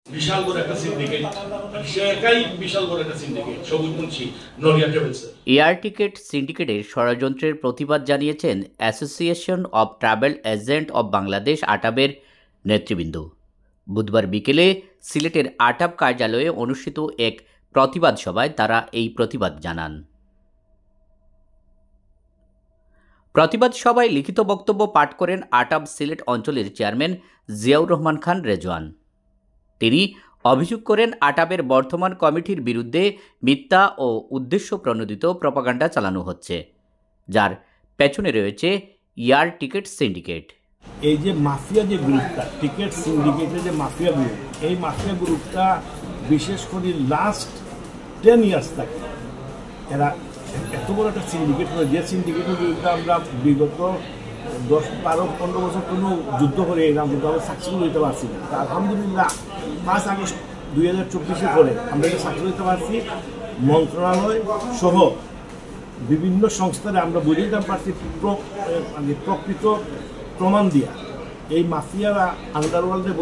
বিশাল বড় একটা সিন্ডিকেট, সে একাই বিশাল বড় একটা syndicate. Sabuj Munshi, Naria travels. Air ticket সিন্ডিকেটের ষড়যন্ত্রের প্রতিবাদ জানিয়েছেন association of travel agent of Bangladesh আটাবের নেতৃবৃন্দ। বুধবার বিকেলে সিলেটের আটাব কার্যালয়ে অনুষ্ঠিত এক প্রতিবাদ সভায় তারা এই প্রতিবাদ জানান। প্রতিবাদ সভায় লিখিত বক্তব্য পাঠ করেন আটাব সিলেট অঞ্চলের চেয়ারম্যান জিয়াউর রহমান খান রেজওয়ান। তিনি অভিযোগ করেন আটাবের বর্তমান কমিটির বিরুদ্ধে মিথ্যা ও উদ্দেশ্য প্রণোদিত প্রপাগান্ডা চালানো হচ্ছে, যার পেছনে রয়েছে এয়ার টিকেট সিন্ডিকেট। এই যে মাফিয়া যে গ্রুপটা, টিকেট সিন্ডিকেটের যে মাফিয়া গ্রুপ, এই মাফিয়া গ্রুপটা বিশেষ করে লাস্ট 10 ইয়ার্স থাকে এরা এত বড় একটা সিন্ডিকেট করে, যে সিন্ডিকেটের বিরুদ্ধে আমরা বিগত 10, 12, 15 বছর কোনো যুদ্ধ করে এলাম, কিন্তু আমরা সাকসেসফুল হইতে পারছি না। তা আলহামদুলিল্লাহ 5 আগস্ট 2024 পরে আমরা এটা সাকসেসফুল হইতে পারছি। মন্ত্রণালয় সহ বিভিন্ন সংস্থারে আমরা বুঝে দিতে পারছি প্রকৃত প্রমাণ দিয়া এই মাফিয়ারা আন্ডারওয়ার্ল্ডে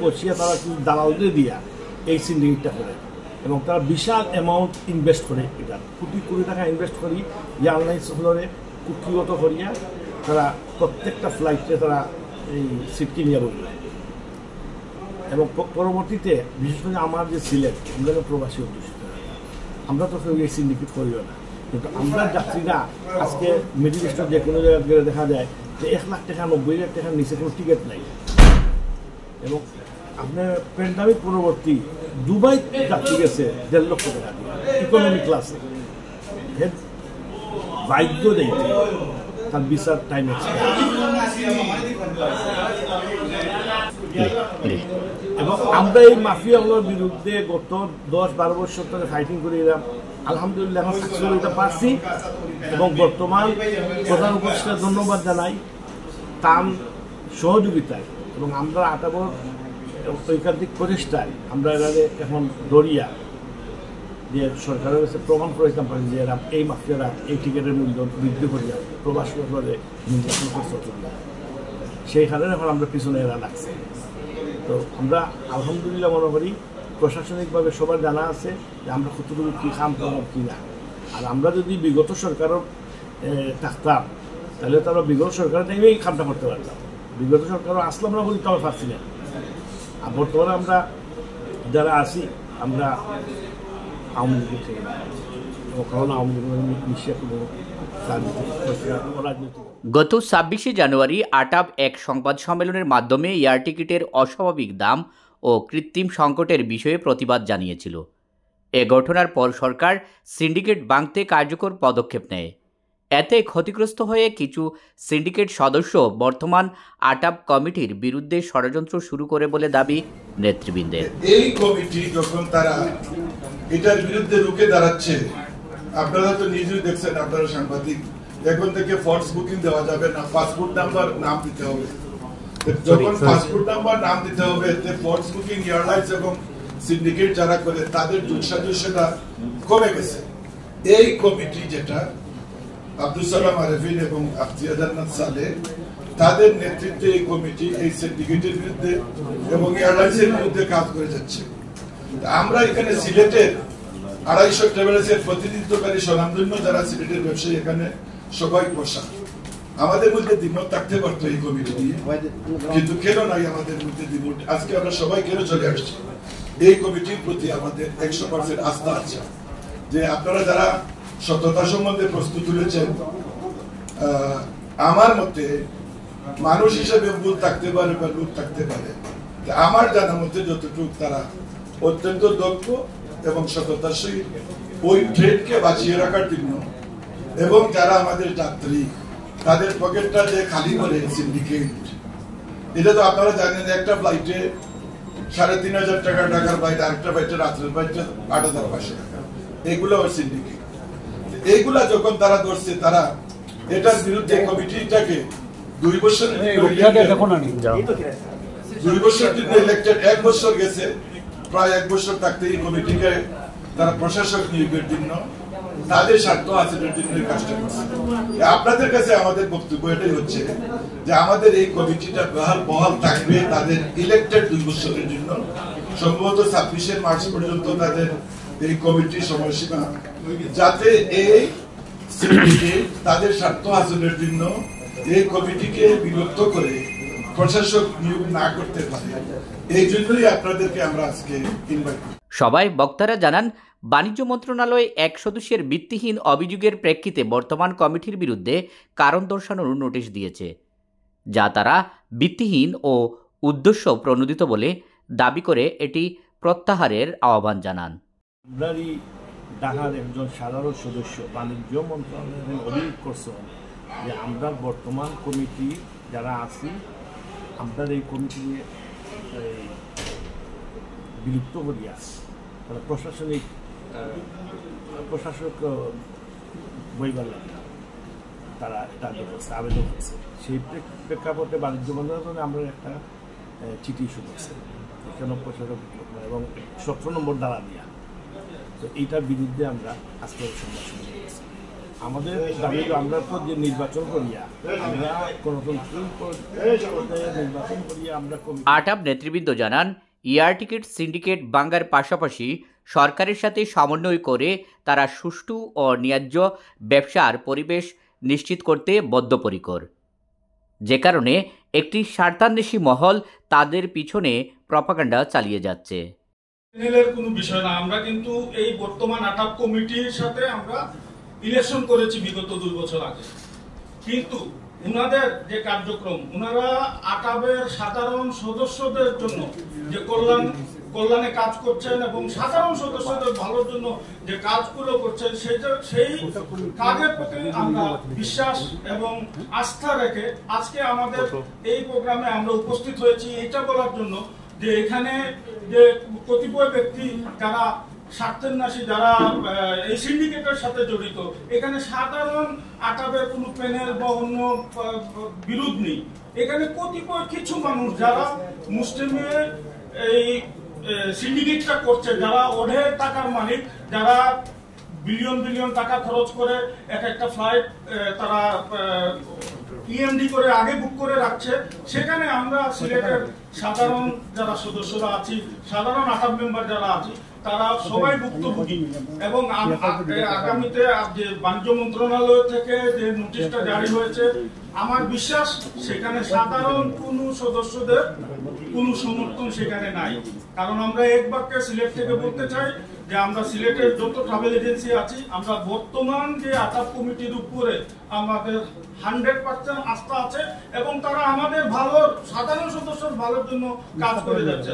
বসিয়া তারা কিন্তু দালালদের দিয়া এই সিন্ডিকেটটা করে, এবং তারা বিশাল অ্যামাউন্ট ইনভেস্ট করে, এটা কোটি কোটি টাকা ইনভেস্ট করি যে অনলাইন সফরে কুক্ষিগত করিয়া তারা প্রত্যেকটা ফ্লাইটে তারা এই সিট কিনিয়া বলবে। এবং পরবর্তীতে বিশেষ করে আমার যে সিলেট, আমরা প্রবাসী অধ্যুষিত, আমরা তো কেউ এই সিন্ডিকেট করিও না, কিন্তু আমরা যাত্রীরা আজকে মিডিল ইস্টের যে কোনো জায়গায় গেলে দেখা যায় যে 1 লাখ টাকা 90 লাখ টাকার নিচে কোনো টিকিট নাই। এবং আপনার প্যান্ডামিক পরবর্তী দুবাই যাত্রী গেছে 1.5 লক্ষ টাকা ইকোনমি ক্লাসে, বাধ্য দেয় তার ভিসার টাইম এবং আমরা এই মাফিয়াগুলোর বিরুদ্ধে গত 10-12 বছর ধরে ফাইটিং করে এলাম। আলহামদুলিল্লাহ এখন সাকসেসফুল হতে পারছি, এবং বর্তমান প্রধান উপদেষ্টাকে ধন্যবাদ জানাই তার সহযোগিতায়, এবং আমরা আটাবর ঐকান্তিক প্রচেষ্টায় আমরা এখানে এখন দরিয়া যে সরকারের কাছে প্রমাণ করে দিতাম পারি যে এরা এই মাফিয়ারা এই টিকিটের মূল্য বৃদ্ধি করিয়া প্রবাস করে নির্যাতন করছে, সেই কারণে এখন আমরা পিছনে এরা লাগছে। তো আমরা আলহামদুলিল্লাহ মনে করি প্রশাসনিকভাবে সবার জানা আছে যে আমরা কতটুকু কী কাম করব কী না। আর আমরা যদি বিগত সরকারও থাকতাম তাহলে তারা বিগত সরকারের টাইমেই কামটা করতে পারতাম। বিগত সরকারও আসলে আমরা বলি তাও পারছি না। আর বর্তমানে আমরা যারা আছি আমরা আওয়ামী লীগের থেকে কারণ আওয়ামী লীগ নিশ্চয় কোনো রাজনীতি। গত 26শে জানুয়ারি আটাব এক সংবাদ সম্মেলনের মাধ্যমে এয়ার টিকিটের অস্বাভাবিক দাম ও কৃত্রিম সংকটের বিষয়ে প্রতিবাদ জানিয়েছিল। এ ঘটনার পর সরকার সিন্ডিকেট ভাঙতে কার্যকর পদক্ষেপ নেয়। এতে ক্ষতিগ্রস্ত হয়ে কিছু সিন্ডিকেট সদস্য বর্তমান আটাব কমিটির বিরুদ্ধে ষড়যন্ত্র শুরু করে বলে দাবি নেতৃবৃন্দের। এই কমিটি যখন তারা এটার বিরুদ্ধে রুখে দাঁড়াচ্ছে, আপনারা তো নিজেই দেখছেন, আপনারা সাংবাদিক, এখন থেকে ফলস বুকিং দেওয়া যাবে না, পাসপোর্ট নাম্বার নাম দিতে হবে। যখন পাসপোর্ট নাম্বার নাম দিতে হবে, ফলস বুকিং এয়ারলাইন্স এবং সিন্ডিকেট যারা করে তাদের দুঃসাহসটা কমে গেছে। এই কমিটি যেটা আব্দুল সালাম আরেফিন এবং আফতিয়ার জান্নাত সালে তাদের নেতৃত্বে এই কমিটি এই সিন্ডিকেটের বিরুদ্ধে এবং এয়ারলাইন্সের বিরুদ্ধে কাজ করে যাচ্ছে। আমরা এখানে সিলেটের 250 ট্রাভেলার্সের প্রতিনিধিত্বকারী স্বনামধন্য যারা সিলেটের ব্যবসায়ী এখানে সবাই বসা, আমাদের মধ্যে দ্বিমত থাকতে পারতো এই কমিটি নিয়ে, কিন্তু কেন নাই আমাদের মধ্যে দ্বিমত? আজকে আমরা সবাই কেন চলে আসছি? এই কমিটির প্রতি আমাদের 100% আস্থা আছে যে আপনারা যারা সততা সম্বন্ধে প্রস্তুত তুলেছেন, আমার মতে মানুষ হিসেবে ভুল থাকতে পারে বা লোক থাকতে পারে, আমার জানার মধ্যে যতটুকু তারা অত্যন্ত দক্ষ এবং সততার সহিত ওই ট্রেডকে বাঁচিয়ে রাখার জন্য, এবং যারা আমাদের যাত্রী তাদের পকেটটা যে খালি করে সিন্ডিকেট, এটা তো আপনারা জানেন একটা ফ্লাইটে 3,500 টাকা ঢাকার ফ্লাইট, আরেকটা ফ্লাইটে রাত্রের ফ্লাইটে 8,500 টাকা, এগুলো ওর সিন্ডিকেট। এইগুলা যখন তারা ধরছে, তারা এটার বিরুদ্ধে কমিটিটাকে 2 বছর 2 বছর ইলেক্টেড, 1 বছর গেছে, প্রায় 1 বছর থাকতে এই কমিটিকে তারা প্রশাসক নিয়োগের জন্য তাদের স্বার্থ হাসিলের জন্য কাজটা করছে। আপনাদের কাছে আমাদের বক্তব্য এটাই হচ্ছে যে আমাদের এই কমিটিটা বহাল থাকবে তাদের ইলেক্টেড 2 বছরের জন্য, সম্ভবত 26 মার্চ পর্যন্ত তাদের এই কমিটির সময়সীমা, যাতে এই সিন্ডিকেট তাদের স্বার্থ হাসিলের জন্য এই কমিটিকে বিলুপ্ত করে প্রশাসক নিয়োগ না করতে পারে। এই জন্যই আপনাদেরকে আমরা আজকে ইনভাইট করি। সবাই বক্তারা জানান, বাণিজ্য মন্ত্রণালয় এক সদস্যের ভিত্তিহীন অভিযোগের প্রেক্ষিতে বর্তমান কমিটির বিরুদ্ধে কারণ দর্শানোর নোটিশ দিয়েছে, যা তারা ভিত্তিহীন ও উদ্দেশ্য প্রণোদিত বলে দাবি করে এটি প্রত্যাহারের আহ্বান জানান। আমরারই ঢাকার একজন সাধারণ সদস্য বাণিজ্য মন্ত্রণালয়ের অভিযোগ করছেন যে আমরা বর্তমান কমিটি যারা আছি, আমরা এই কমিটি বিলুপ্ত করিয়া তারা প্রশাসক বইবার লাগে তারা এটা করছে, আবেদন করছে। সেই প্রেক্ষাপটে বাণিজ্য মন্ত্রণালয়ে আমরা একটা চিঠি ইস্যু করছে এখানে প্রশাসক এবং 17 নম্বর দ্বারা দিয়া। তো এইটার বিরুদ্ধে আমরা আজকে সংবাদ সম্মেলন করেছি। আমাদের দাবি আমরা তো যে নির্বাচন করিয়া আমরা নির্বাচন করিয়া আমরা আটাব নেতৃবৃন্দ জানান, এয়ার টিকিট সিন্ডিকেট ভাঙার পাশাপাশি সরকারের সাথে সমন্বয় করে তারা সুষ্ঠু ও ন্যায্য ব্যবসার পরিবেশ নিশ্চিত করতে বদ্ধপরিকর, যে কারণে একটি স্বার্থান্বেষী মহল তাদের পিছনে প্রপাগান্ডা চালিয়ে যাচ্ছে। কোনো বিষয় না, আমরা কিন্তু এই বর্তমান আটাব কমিটির সাথে আমরা ইলেকশন করেছি বিগত 2 বছর আগে, কিন্তু উনাদের যে কার্যক্রম, উনারা আটাবের সাধারণ সদস্যদের জন্য যে কল্যাণে কাজ করছেন এবং সাধারণ সদস্যদের ভালোর জন্য যে কাজগুলো করছেন, সেই কাজের প্রতি আমরা বিশ্বাস এবং আস্থা রেখে আজকে আমাদের এই প্রোগ্রামে আমরা উপস্থিত হয়েছি এটা বলার জন্য যে এখানে যে কতিপয় ব্যক্তি যারা স্বার্থান্বেষী, যারা এই সিন্ডিকেটের সাথে জড়িত, এখানে সাধারণ আটাবের কোনো প্যানেল বা অন্য বিরোধ নেই। এখানে কতিপয় কিছু মানুষ যারা মুসলিমের এই সিন্ডিকেটটা করছে, যারা অঢের টাকার মালিক, যারা বিলিয়ন টাকা খরচ করে একটা ফ্লাইট তারা ইএমডি করে আগে বুক করে রাখছে, সেখানে আমরা সিলেটের সাধারণ যারা সদস্যরা আছি, সাধারণ আটাব মেম্বার যারা আছি, তারা সবাই ভুক্তভোগী। এবং আগামীতে যে বাণিজ্য মন্ত্রণালয় থেকে যে নোটিশটা জারি হয়েছে, আমার বিশ্বাস সেখানে সাধারণ কোন সদস্যদের কোন সমর্থন সেখানে নাই। কারণ আমরা এক বাক্যে সিলেট থেকে বলতে চাই যে আমরা সিলেটের যত ট্রাভেল এজেন্সি আছি, আমরা বর্তমান যে আটাব কমিটির উপরে আমাদের 100% আস্থা আছে এবং তারা আমাদের ভালোর, সাধারণ সদস্যের ভালোর জন্য কাজ করে যাচ্ছে।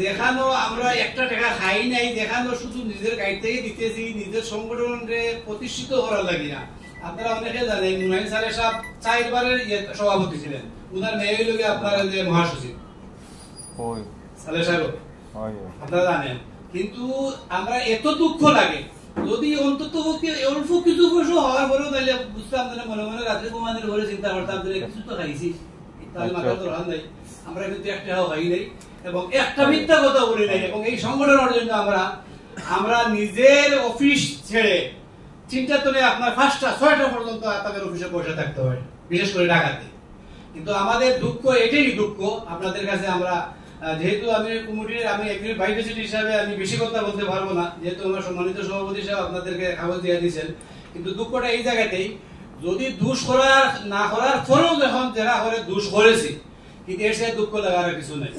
দেখানো আমরা একটা টাকা খাই নাই, দেখানো শুধু নিজের গাড়ি থেকে দিতেছি, নিজের সংগঠনকে প্রতিষ্ঠিত করার লাগে না। আপনারা অনেকে জানেন মুনাইন স্যারের সব 4 বারের সভাপতি ছিলেন, উনার মেয়ে হইল আপনার যে মহাসচিব সালে সাহেব, আপনারা জানেন। কিন্তু আমরা এত দুঃখ লাগে, যদি অন্তত অল্প কিছু পয়সা হওয়ার পরেও তাহলে বুঝতাম, মনে মনে রাত্রে ঘুমানোর ঘরে চিন্তা করতাম কিছু তো খাইছি, তাহলে মাথা তো রান নাই। আমরা কিন্তু একটাও খাই নাই এবং একটা মিথ্যা কথা বলি নাই। এবং এই সংগঠনের জন্য আমরা নিজের অফিস ছেড়ে চিন্তা করে আপনার 5টা 6টা পর্যন্ত তাদের অফিসে পয়সা থাকতে হয়, বিশেষ করে ঢাকাতে। কিন্তু আমাদের দুঃখ এটাই দুঃখ আপনাদের কাছে। আমরা যেহেতু আমি কমিটির একজন ভাইস প্রেসিডেন্ট হিসাবে আমি বেশি কথা বলতে পারবো না, যেহেতু আমার সম্মানিত সভাপতি সাহেব আপনাদেরকে কাগজ দিয়ে দিয়েছেন। কিন্তু দুঃখটা এই জায়গাতেই, যদি দোষ করার না করার পরেও যখন যারা করে দোষ করেছি, কিন্তু এর সাথে দুঃখ লাগার কিছু নেই।